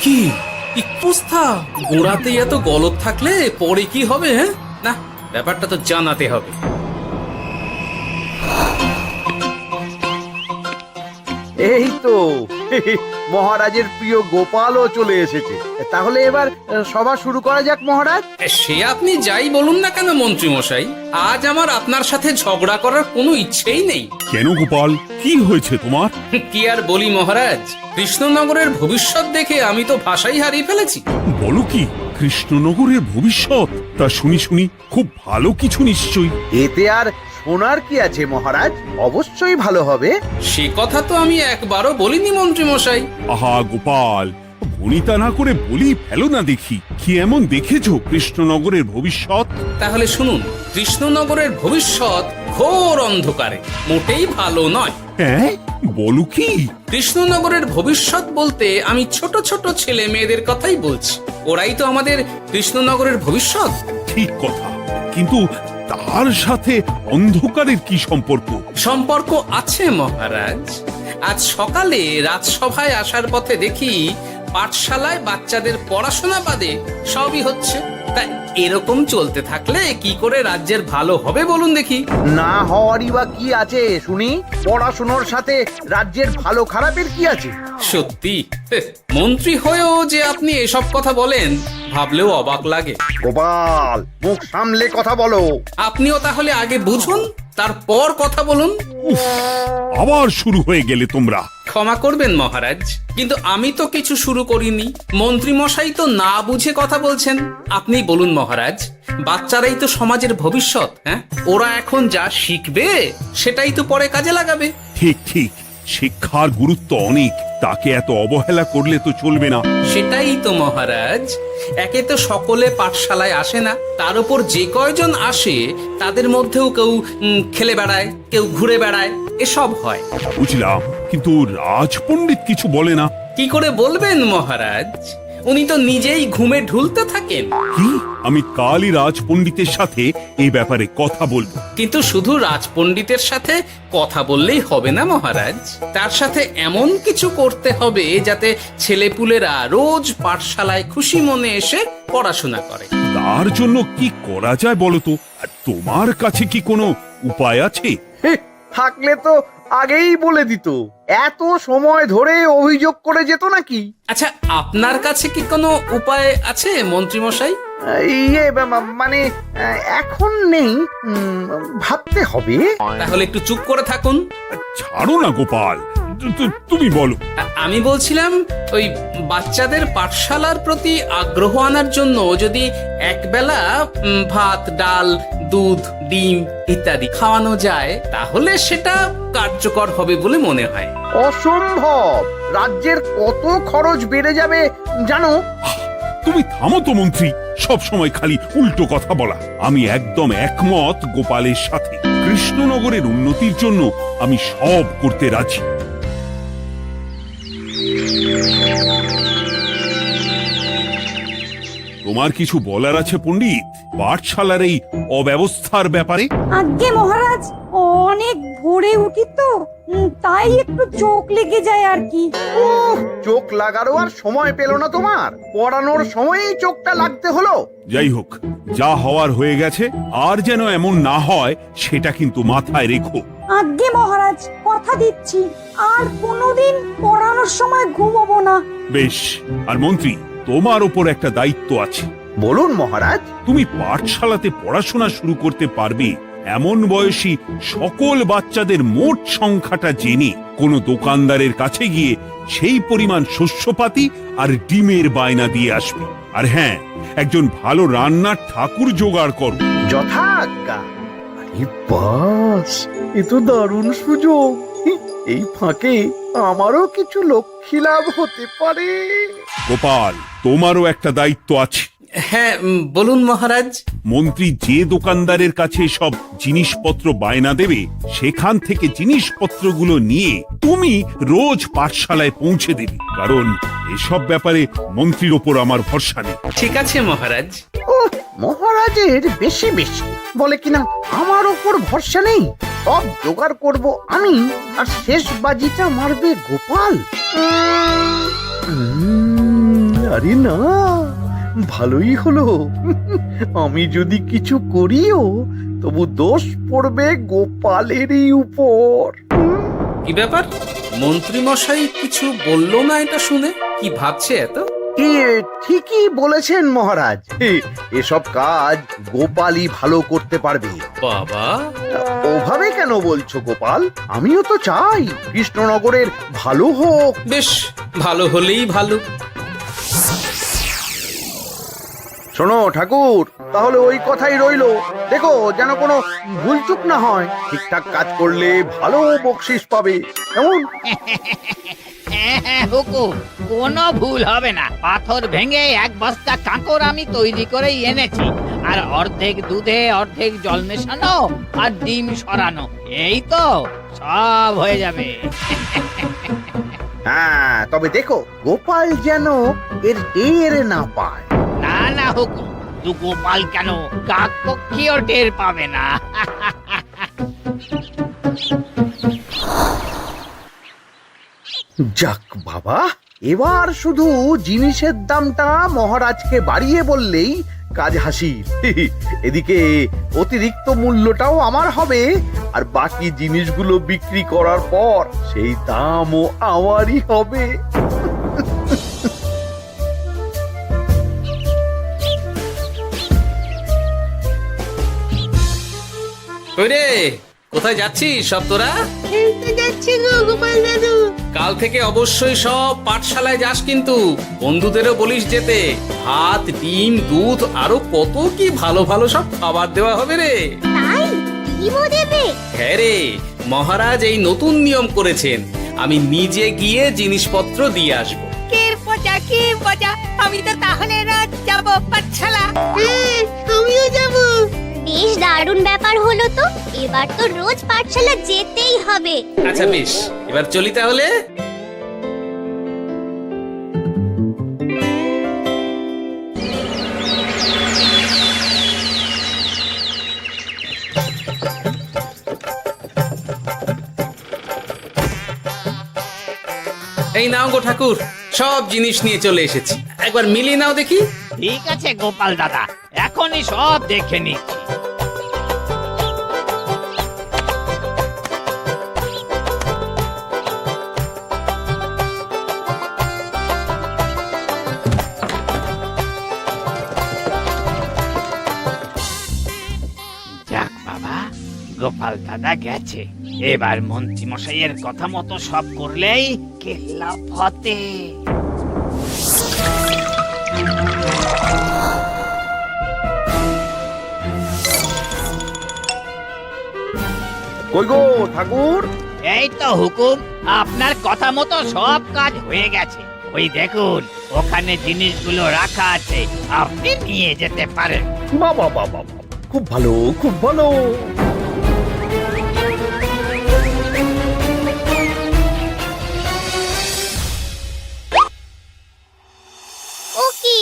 কি অবস্থা? গোড়াতেই এত গলদ থাকলে পরে কি হবে? হ্যাঁ, না, ব্যাপারটা তো জানাতে হবে। এই তো মহারাজের প্রিয় গোপালও চলে এসেছে। তাহলে এবার সভা শুরু করা যাক মহারাজ। সে আপনি যাই বলুন না কেন মন্ত্রী মশাই, আজ আমার আপনার সাথে ঝগড়া করার কোনো ইচ্ছেই নেই। কেন গোপাল, কি হয়েছে তোমার? কি আর বলি মহারাজ, কৃষ্ণনগরের ভবিষ্যৎ দেখে আমি তো ভাষাই হারিয়ে ফেলেছি। বলো কি, কৃষ্ণনগরের ভবিষ্যৎ? তা শুনি খুব ভালো কিছু নিশ্চয়ই। এতে আর শোনার কি আছে মহারাজ, অবশ্যই ভালো হবে। সে কথা তো আমি একবারও বলিনি মন্ত্রী মশাই। আহা গোপাল, ভনিতা না করে বলি ফেলো না দেখি, কি এমন দেখেছো কৃষ্ণনগরের ভবিষ্যৎ? তাহলে শুনুন, কৃষ্ণনগরের ভবিষ্যৎ ঘোর অন্ধকারে, মোটেই ভালো নয়। হ্যাঁ, বলো কি? কৃষ্ণনগরের ভবিষ্যৎ বলতে আমি ছোট ছোট ছেলে মেয়েদের কথাই বলছি। ওরাই তো আমাদের কৃষ্ণনগরের ভবিষ্যৎ। ঠিক কথা, কিন্তু তার সাথে অন্ধকারের কি সম্পর্ক? সম্পর্ক আছে মহারাজ। আজ সকালে রাজসভায় আসার পথে দেখি পাঠশালায় বাচ্চাদের পড়াশোনা বাদে সবই হচ্ছে। তা এরকম চলতে থাকলে কি করে রাজ্যের ভালো হবে বলুন দেখি? না হওয়ারই বা কি আছে শুনি? পড়াশোনার সাথে রাজ্যের ভালো খারাপের কি আছে? সত্যি, মন্ত্রী হয়েও যে আপনি এসব কথা বলেন ভাবলেও অবাক লাগে। গোপাল, মুখ সামলে কথা বলো। আপনিও তাহলে আগে বুঝুন, তারপর কথা বলুন। উফ, আবার শুরু হয়ে গেলে তোমরা। ক্ষমা করবেন মহারাজ, কিন্তু আমি তো কিছু শুরু করিনি। মন্ত্রী মশাই তো না বুঝে কথা বলছেন। আপনি বলুন মহারাজ, বাচ্চারাই তো সমাজের ভবিষ্যৎ। হ্যাঁ, ওরা এখন যা শিখবে সেটাই তো পরে কাজে লাগাবে। ঠিক, শিক্ষার গুরুত্ব অনেক, তাকে এত অবহেলা করলে তো চলবে না। সেটাই তো মহারাজ, একে তো সকলে পাঠশালায় আসে না, তার উপর যে কয়জন আসে তাদের মধ্যেও কেউ খেলে বেড়ায়, কেউ ঘুরে বেড়ায়, এসব হয়। বুঝলাম, কিন্তু রাজপণ্ডিত কিছু বলে না। কি করে বলবেন মহারাজ? উনি তো নিজেই ঘুমে ঢুলতে থাকেন। কি? আমি কালই রাজপণ্ডিতের সাথে এই ব্যাপারে কথা বলবো। কিন্তু শুধু রাজপণ্ডিতের সাথে কথা বললেই হবে না মহারাজ, তার সাথে এমন কিছু করতে হবে যাতে ছেলেপুলেরা রোজ পাঠশালায় খুশি মনে এসে পড়াশোনা করে। তার জন্য কি করা যায় বলো তো? আর তোমার কাছে কি কোনো উপায় আছে? থাকলে তো আগেই বলে দিত, এত সময় ধরে অভিযোগ করে যেত নাকি? আচ্ছা, আপনার কাছে কি কোনো উপায় আছে মন্ত্রী মশাই? মানে এখন নেই, ভাবতে হবে। তাহলে একটু চুপ করে থাকুন। ছাড়ো না গোপাল, তুমি বলো। আমি বলছিলাম, ওই বাচ্চাদের পাঠশালার প্রতি আগ্রহ আনার জন্য যদি একবেলা ভাত, ডাল, দুধ, ডিম ইত্যাদি খাওয়ানো যায় তাহলে সেটা কার্যকর হবে বলে মনে হয়। অসম্ভব! রাজ্যের কত খরচ বেড়ে যাবে জানো? তুমি থামো তো মন্ত্রী, সব সময় খালি উল্টো কথা বলা। আমি একদম একমত গোপালের সাথে। কৃষ্ণনগরের উন্নতির জন্য আমি সব করতে রাজি। তোমার কিছু বলার আছে পণ্ডিত পাঠশালার এই অব্যবস্থার ব্যাপারে? আজ্ঞে মহারাজ, অনেক ভোরে উঠি তো, তাই একটু চোখ লেগে যায় আর কি। চোখ লাগারও আর সময় পেল না তোমার? পড়ানোর সময়ই চোখটা লাগতে হলো। যাই হোক, যা হওয়ার হয়ে গেছে, আর যেন এমন না হয় সেটা কিন্তু মাথায় রেখো। আজ্ঞে মহারাজ, কথা দিচ্ছি আর কোনোদিন পড়ানোর সময় ঘুমোবো না। বেশ, আর মন্ত্রী, তোমার ওপর একটা দায়িত্ব আছে। বলুন মহারাজ। তুমি পাঠশালাতে পড়াশোনা শুরু করতে পারবে এমন বয়সী সকল বাচ্চাদের মোট সংখ্যাটা জেনে কোনো দোকানদারের কাছে গিয়ে সেই পরিমাণ শস্যপাতি আর ডিমের বায়না দিয়ে আসবে। আর হ্যাঁ, একজন ভালো রান্নার ঠাকুর জোগাড় করো। যথাজ্ঞা। আরে বাস, এ তো দারুণ সুযোগ। এই ফাঁকে আমারও কিছু লক্ষ্মী লাভ হতে পারে। গোপাল, তোমারও একটা দায়িত্ব আছে। হ্যাঁ, বলুন মহারাজ। মন্ত্রী যে দোকানদারের কাছে সব জিনিসপত্র বায়না দেবে সেখান থেকে জিনিসপত্রগুলো নিয়ে তুমি রোজ পাঠশালায় পৌঁছে দেবে, কারণ এসব ব্যাপারে মন্ত্রীর ওপর আমার ভরসা নেই। ঠিক আছে মহারাজ। ও মহারাজের বেশি বলে কিনা আমার ওপর ভরসা নেই। সব জোগাড় করব আমি, আর শেষ বাজিটা মারবে গোপাল। আরে না, ভালোই হলো। আমি যদি কিছু করিও তবু দোষ পড়বে গোপালেরই উপর। কি ব্যাপার, মন্ত্রী মশাই কিছু বললো না এটা শুনে? কি ভাবছে এত? ঠিকই বলেছেন মহারাজ, এসব কাজ গোপালই ভালো করতে পারবে। বাবা, ওভাবে কেন বলছো গোপাল? আমিও তো চাই কৃষ্ণনগরের ভালো হোক। বেশ, ভালো হলেই ভালো। শোনো ঠাকুর, তাহলে ওই কথাই রইলো। দেখো যেন কোনো ভুলচুক না হয়। ঠিকঠাক কাজ করলে ভালো বকশিস পাবে, কেমন? হ্যাঁ হুকুম, কোনো ভুল হবে না। পাথর ভেঙে এক বস্তা কাঁকর আমি তৈরি করেই এনেছি, আর অর্ধেক দুধে অর্ধেক জল মেশানো আর ডিম সরানো, এই তো সব হয়ে যাবে। হ্যাঁ, তবে দেখো গোপাল যেন এর টের না পায়। না না হুকুম, দু গোপাল কেন, কাকপক্ষীও টের পাবে না। যাক বাবা, এবার শুধু জিনিসের দামটা মহারাজকে বাড়িয়ে বললেই কাজ হাসির। এদিকে অতিরিক্ত মূল্যটাও আমার হবে, আর বাকি জিনিসগুলো বিক্রি করার পর সেই দামও আমারই হবে। কই রে, কোথায় যাচ্ছিস সব তোরা? কাল থেকে অবশ্যই সব পাঠশালায় যাস, কিন্তু বন্ধুদেরও বলিস যেতে। ভাত, ডিম, দুধ, আরো কত কি ভালো ভালো সব খাবার দেওয়া হবে রে। তাই ডিমও দেবে? হ্যাঁ রে, মহারাজ এই নতুন নিয়ম করেছেন। আমি নিজে গিয়ে জিনিসপত্র দিয়ে আসবো। কে মজা, আমি তো তাহলে রাত যাব পাঠশালা। আমিও যাব। বেশ দারুণ ব্যাপার হলো তো, এবার তো রোজ পাঠশালা যেতেই হবে। আচ্ছা বেশ, এবার চলি তাহলে। এই নাও গো ঠাকুর, সব জিনিস নিয়ে চলে এসেছি। একবার মিলিয়ে নাও দেখি। ঠিক আছে গোপাল দাদা, এখনই সব দেখে নিচ্ছি। যাক বাবা, গোপাল দাদা গেছে। এবার মন্ত্রী মশাইয়ের কথা মতো সব করলেই কেল্লা ফতে। কই গো ঠাকুর? এই তো হুকুম, আপনার কথা মতো সব কাজ হয়ে গেছে। ওই দেখুন, ওখানে জিনিসগুলো রাখা আছে, আপনি নিয়ে যেতে পারেন। বাবা বাবা, খুব ভালো, খুব ভালো। ও কি,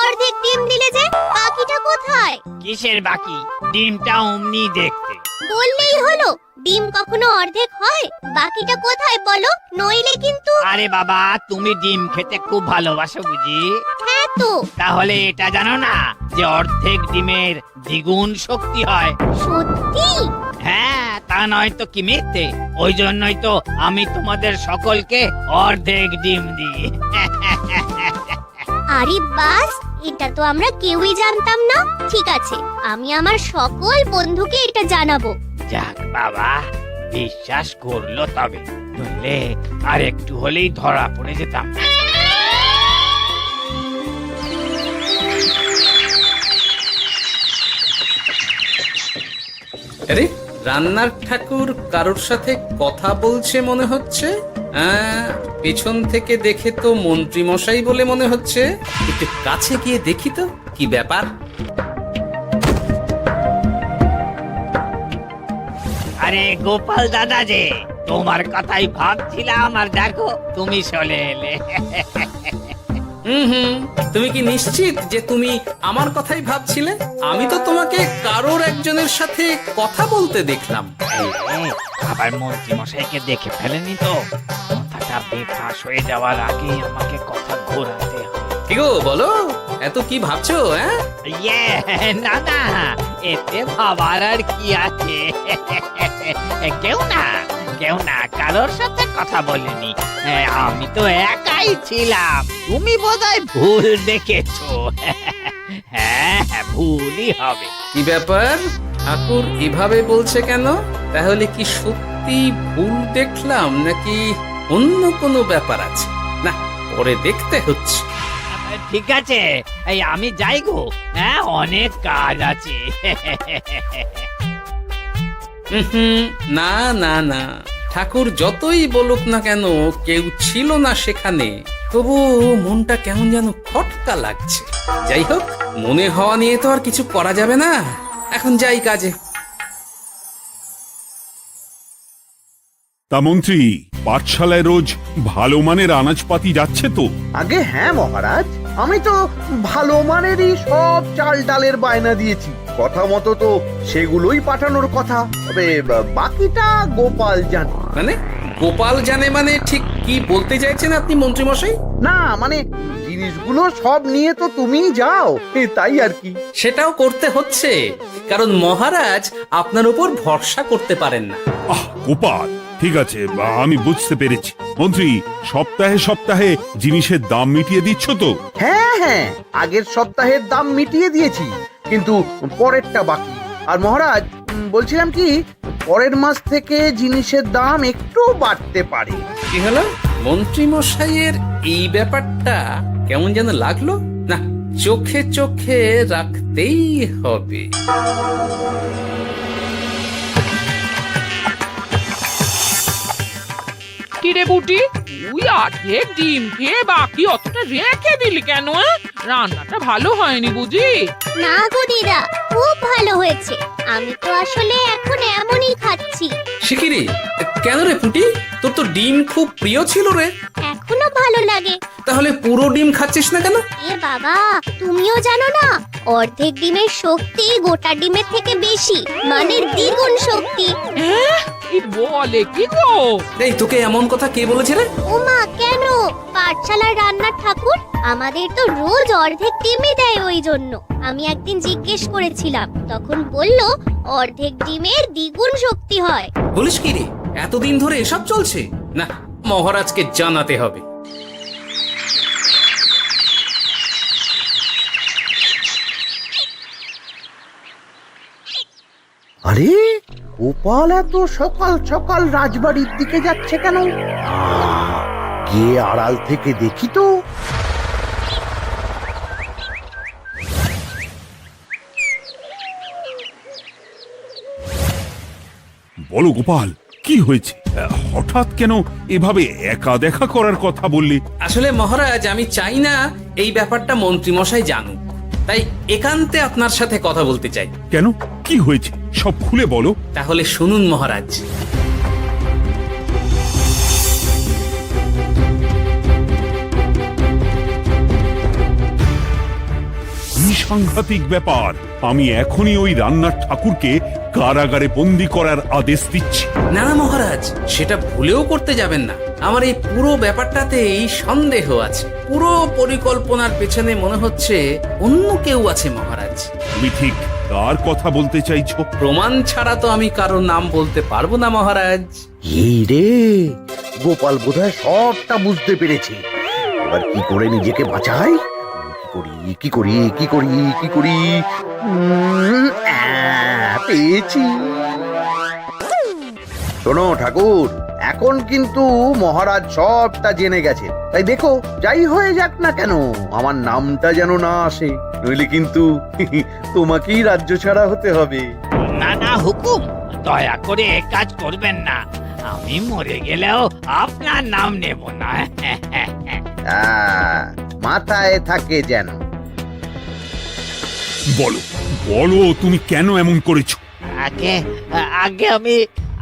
অর্ধেক ডিম দিলে যে, বাকিটা কোথায়? কিসের বাকি? ডিমটা অমনি দেখতে। বললেই হলো, ডিম কখনো অর্ধেক হয়? বাকিটা কোথায় বলো, নইলে কিন্তু। আরে বাবা, তুমি ডিম খেতে খুব ভালোবাসো বুঝি? হ্যাঁ তো। তাহলে এটা জানো না যে অর্ধেক ডিমের দ্বিগুণ শক্তি হয়? সত্যি? হ্যাঁ, তা নয় তো কি মিথ্যে? ওই জন্যই তো আমি তোমাদের সকলকে অর্ধেক ডিম দিই। আরে বাস, এটা তো আমরা কেউই জানতাম না। ঠিক আছে, আমি আমার সকল বন্ধুকে এটা জানাবো। যাক বাবা, বিশ্বাস করলো তবে, নইলে আর একটু হলেই ধরা পড়ে যেতাম। আরে, রান্নার ঠাকুর কারোর সাথে কথা বলছে মনে হচ্ছে। পেছন থেকে দেখে তো মন্ত্রী মশাই বলে মনে হচ্ছে। একটু কাছে গিয়ে দেখি তো কি ব্যাপার। আরে গোপাল দাদা যে, তোমার কথাই ভাবছিলাম, আর দেখো তুমি চলে এলে। হুম, তুমি কি নিশ্চিত যে তুমি আমার কথাই ভাবছিলে? আমি তো তোমাকে কারোর একজনের সাথে কথা বলতে দেখলাম। আবার মন্ত্রী মশাইকে দেখে ফেলেনি তো? কথাটা বেফাঁস হয়ে যাওয়ার আগে আমাকে কথা ঘোরাতে হবে। কি গো বলো, এত কি ভাবছো? হ্যাঁ, ইয়ে, না না, এতে ভাবার আর কি আছে? কেউ না কারোর সাথে কথা বলিনি। আমি তো একাই ছিলাম। তুমি বোধহয় ভুল দেখেছো। হ্যাঁ, ভুলই হবে। কি ব্যাপার? ঠাকুর এভাবে বলছে কেন? তাহলে কি সত্যি ভুল দেখলাম নাকি অন্য কোনো ব্যাপার আছে? না, পরে দেখতে হচ্ছে। ঠিক আছে, এই আমি যাই গো। হ্যাঁ, অনেক কাজ আছে। হুম, না না না, ঠাকুর যতই বলুক না কেন, কেউ ছিল না সেখানে, তবু মনটা কেমন যেন খটকা লাগছে। যাই হোক, মনে হওয়া নিয়ে তো আর কিছু করা যাবে না। এখন যাই কাজে। তা মন্ত্রী, পাঠশালায় রোজ ভালো মানের আনাজপাতি যাচ্ছে তো? আগে হ্যাঁ মহারাজ, আমি তো ভালো মানেরই সব চাল ডালের বায়না দিয়েছি। কথা মতো তো সেগুলোই পাঠানোর কথা, তবে বাকিটা গোপাল জানে। মানে গোপাল জানে মানে ঠিক কি বলতে চাইছেন আপনি মন্ত্রী মশাই? না মানে জিনিসগুলো সব নিয়ে তো তুমিই যাও, তাই আর কি। সেটাও করতে হচ্ছে, কারণ মহারাজ আপনার উপর ভরসা করতে পারেন না। আহ গোপাল, ঠিক আছে, আমি বুঝতে পেরেছি। মন্ত্রী, সপ্তাহে সপ্তাহে জিনিসের দাম মিটিয়ে দিচ্ছ তো? হ্যাঁ হ্যাঁ, আগের সপ্তাহের দাম মিটিয়ে দিয়েছি, কিন্তু পরেরটা বাকি। আর মহারাজ, বলছিলাম কি, পরের মাস থেকে জিনিসের দাম একটু বাড়তে পারে। কি হলো? মন্ত্রী মশাইয়ের এই ব্যাপারটা কেমন যেন লাগলো না, চোখে চোখে রাখতেই হবে। কিরে বুটি, তুই আর্ধেক ডিম খেয়ে বাকি অতটা রেখে দিলি কেন? রান্নাটা ভালো হয়নি বুঝি? না গো দিদা, খুব ভালো হয়েছে। আমি তো আসলে এখন এমনই খাচ্ছি। শিকিরি, কেন রে পুটি? তোর তো ডিম খুব প্রিয় ছিল রে। এখনো ভালো লাগে। তাহলে পুরো ডিম খাচ্ছিস না কেন? এ বাবা, তুমিও জানো না, অর্ধেক ডিমের শক্তি গোটা ডিমের থেকে বেশি, মানে দ্বিগুণ শক্তি। কি বলে কি গো? এই, তোকে এমন কথা কে বলেছে রে? ওমা, কেন? পাঠশালার রান্নার ঠাকুর আমাদের তো রোজ অর্ধেক ডিমই দেয়, ওই জন্য আমি একদিন জিজ্ঞেস করেছিলাম, তখন বলল অর্ধেক ডিমের দ্বিগুণ শক্তি হয়। বলিস কি রে? এতদিন ধরে এসব চলছে? না, মহারাজকে জানাতে হবে। আরে গোপাল এত সকাল সকাল রাজবাড়ির দিকে যাচ্ছে কেন? গিয়ে আড়াল থেকে দেখি তো। বলো গোপাল, কি হয়েছে? হঠাৎ কেন এভাবে একা দেখা করার কথা বললি? আসলে মহারাজ, আমি চাই না এই ব্যাপারটা মন্ত্রী মশাই জানুক, তাই একান্তে আপনার সাথে কথা বলতে চাই। কেন, কি হয়েছে সব খুলে বলো। তাহলে শুনুন মহারাজ। কি সাংঘাতিক ব্যাপার! আমি এখনই ওই রান্নার ঠাকুরকে কারাগারে বন্দি করার আদেশ দিচ্ছি। না না মহারাজ, সেটা ভুলেও করতে যাবেন না। আমার এই পুরো ব্যাপারটাতেই সন্দেহ আছে। পুরো পরিকল্পনার পেছনে মনে হচ্ছে অন্য কেউ আছে মহারাজ। তুমি ঠিক কার কথা বলতে চাইছো? প্রমাণ ছাড়া তো আমি কারো নাম বলতে পারবো না মহারাজ। এই রে, গোপাল বোধহয় সবটা বুঝতে পেরেছে। এবার কি করে নিজেকে বাঁচাই? কি করি? পেয়েছি। শোনো ঠাকুর, এখন কিন্তু মহারাজ সবটা জেনে গেছে, তাই দেখো যাই হয়ে যাক না কেন আমার নামটা যেন না আসে, নইলে কিন্তু তোমাকেই রাজ্য ছাড়া হতে হবে। না না হুকুম, দয়া করে এ কাজ করবেন না। আমি মরে গেলেও আপনার নাম নেব না। মাথায় থাকে যেন। বলো বলো, তুমি কেন এমন করেছো? আগে আগে আমি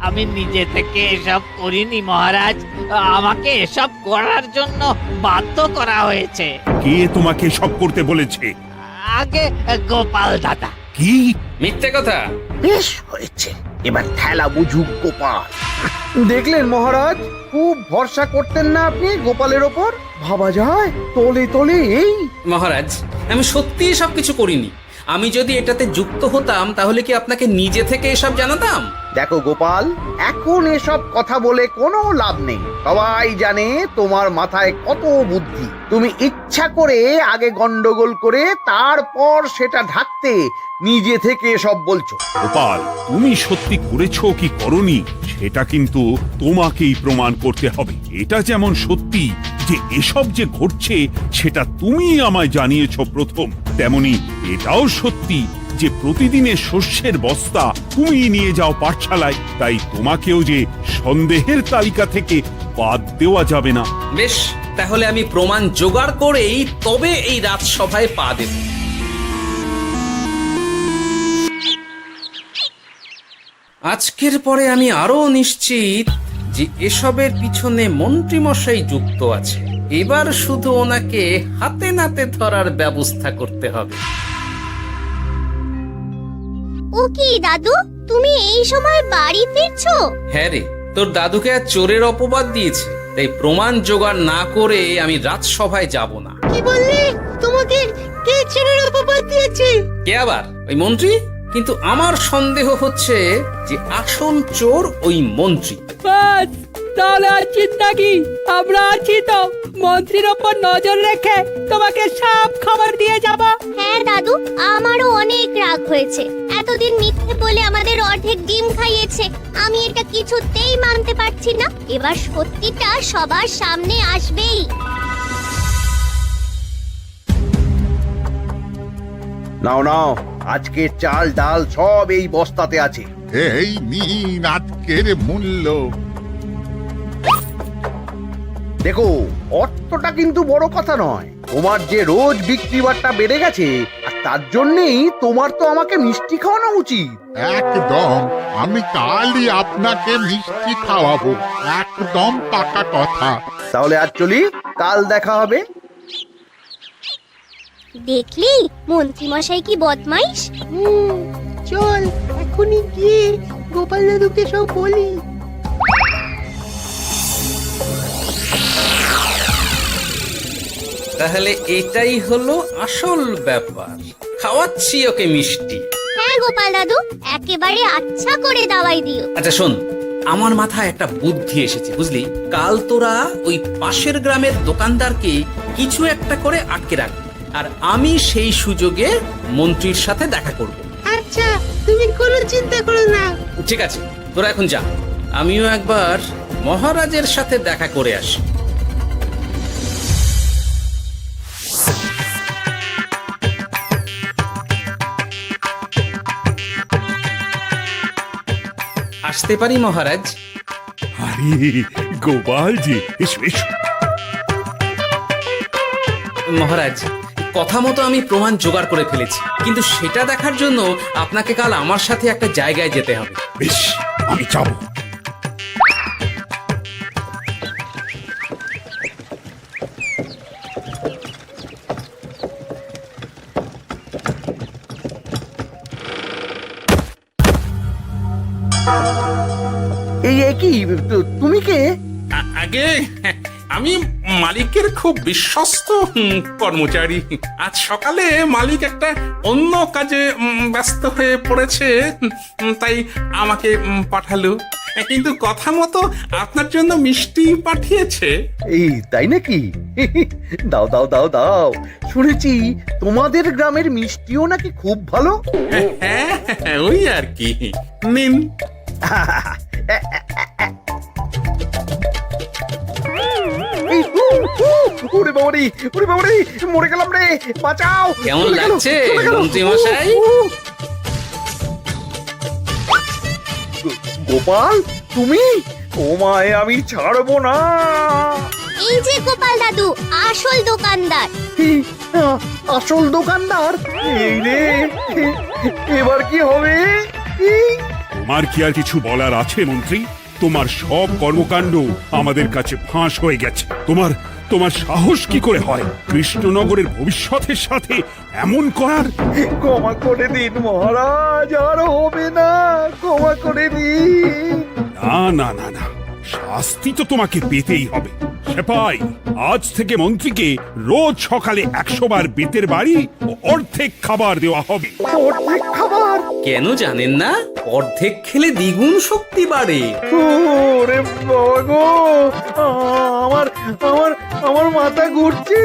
আমি নিজে থেকে এসব করিনি মহারাজ, আমাকে এসব করার জন্য বাধ্য করা হয়েছে। কে তোমাকে সব করতে বলেছে? আগে গোপাল দাদা। কি? মিথ্যে কথা। বেশ হয়েছে, এবার ঠেলা বুঝুক গোপাল। দেখলেন মহারাজ, খুব ভরসা করতেন না আপনি গোপালের ওপর? ভাবা যায় তলে তলে এই। মহারাজ, আমি সত্যিই সবকিছু করিনি। আমি যদি এটাতে যুক্ত হতাম তাহলে কি আপনাকে নিজে থেকে এসব জানাতাম? দেখো গোপাল, এখন এসব কথা বলে কোনো লাভ নেই। সবাই জানে তোমার মাথায় কত বুদ্ধি। তুমি ইচ্ছা করে আগে গন্ডগোল করে তারপর সেটা ঢাকতে নিজে থেকে সব বলছো। গোপাল, তুমি সত্যি করেছো কি করনি সেটা কিন্তু তোমাকেই প্রমাণ করতে হবে। এটা যেমন সত্যি যে এসব যে ঘটছে সেটা তুমি আমায় জানিয়েছো প্রথম, তেমনি এটাও সত্যি যে প্রতিদিনের শস্যের বস্তা তুমি নিয়ে যাও পাঠশালায়, তাই তোমাকেও যে সন্দেহের তালিকা থেকে বাদ দেওয়া যাবে না। বেশ, তাহলে আমি প্রমাণ জোগাড় করেই তবে এই রাজসভায় পা দেব। আজকের পরে আমি আরো নিশ্চিত যে এসবের পিছনে মন্ত্রীমশাই যুক্ত আছে। এবার শুধু ওনাকে হাতে নাতে ধরার ব্যবস্থা করতে হবে। ও কি দাদু, তুমি এই সময় বাড়ি ফিরছো? হ্যাঁ রে, তোর দাদুকে আর চোরের অপবাদ দিয়েছে, তাই প্রমাণ জোগাড় না করে আমি রাজসভায় যাব না। কি বললি? তোমাকে কে চোরের অপবাদ দিয়েছে? কে আবার? ওই মন্ত্রী? কিন্তু আমার সন্দেহ হচ্ছে যে আসল চোর ওই মন্ত্রী। বাস, তাহলে আর চিন্তা কি? আমরা আছি তো, মন্ত্রীর ওপর নজর রেখে তোমাকে সব খবর দিয়ে যাব। হ্যাঁ দাদু, আমারও অনেক রাগ হয়েছে। এতদিন মিথ্যে বলে আমাদের অর্ধেক ডিম খাইয়েছে। আমি এটা কিছুতেই মানতে পারছি না। এবার সত্যিটা সবার সামনে আসবেই। নাও নাও, আজকে চাল ডাল সব এই বস্তাতে আছে। এই নিন আজকের মূল্য। দেখো, অর্থটা কিন্তু বড় কথা নয়। তোমার যে রোজ বিক্রি বাট্টা বেড়ে গেছে, আর তার জন্যই তোমার তো আমাকে মিষ্টি খাওয়ানো উচিত। একদম, আমি কালই আপনাকে মিষ্টি খাওয়াবো, একদম পাকা কথা। তাহলে আজ চলি, কাল দেখা হবে। দেখলি মন্ত্রী মশাই কি বদমাইশ। চল এখনই গিয়ে গোপাল দাদুকে সব বলি। তাহলে এটাই হলো আসল ব্যাপার। খাওয়াচ্ছি ওকে মিষ্টি। হ্যাঁ গোপাল দাদু, একেবারে আচ্ছা করে দাওয়াই দিও। আচ্ছা শোন, আমার মাথায় একটা বুদ্ধি এসেছে বুঝলি। কাল তোরা ওই পাশের গ্রামের দোকানদারকে কিছু একটা করে আটকে রাখবি, আর আমি সেই সুযোগে মন্ত্রীর সাথে দেখা করব। আচ্ছা, তুমি কোনো চিন্তা করো না। ঠিক আছে, তোরা এখন যা, আমিও একবার মহারাজের সাথে দেখা করে আসি। আসতে পারি মহারাজ? আরে গোপাল জি, এসো এসো। মহারাজ, কথা মতো আমি প্রমাণ জোগাড় করে ফেলেছি, কিন্তু সেটা দেখার জন্য আপনাকে কাল আমার সাথে একটা জায়গায় যেতে হবে। বেশ, আমি যাব। এই কি, তুমি কে? আগে আমি মালিকের খুব বিশ্বস্ত কর্মচারী। আজ সকালে মালিক একটা অন্য কাজে ব্যস্ত হয়ে পড়েছে, তাই আমাকে পাঠালো। কিন্তু কথা মতো আপনার জন্য মিষ্টি পাঠিয়েছে। এই তাই নাকি? দাও দাও দাও দাও, শুনেছি তোমাদের গ্রামের মিষ্টিও নাকি খুব ভালো। হ্যাঁ, ওই আর কি। নিন। এই, ওরে বাবারে, ওরে বাবারে, মরে গেলাম রে, বাঁচাও। কেমন চলে গেল, লাগছে চলে গেল। মন্ত্রী মশাই? গোপাল, তুমি? তোমায় আমি ছাড়বো না। এই যে গোপাল দাদু, আসল দোকানদার। এই, আসল দোকানদার? এই রে, এবার কি হবে? এই, তোমার কি আর কিছু বলার আছে মন্ত্রী? তোমার সব কর্মকাণ্ড আমাদের কাছে ফাঁস হয়ে গেছে। তোমার সাহস কি করে হয় কৃষ্ণনগরের ভবিষ্যতের সাথে এমন করার? ক্ষমা করে দিন মহারাজ, আর হবে না, ক্ষমা করে দিন। না না না না, শাস্তি তো তোমাকে পেতেই হবে। সেপাই, আজ থেকে মন্ত্রীকে রোজ সকালে 100 বার বেতের বাড়ি ও অর্ধেক খাবার দেওয়া হবে। অর্ধেক খাবার? কেন জানেন না? অর্ধেক খেলে দ্বিগুণ শক্তি বাড়ে। ওরে বাবা গো, আমার আমার আমার মাথা ঘুরছে।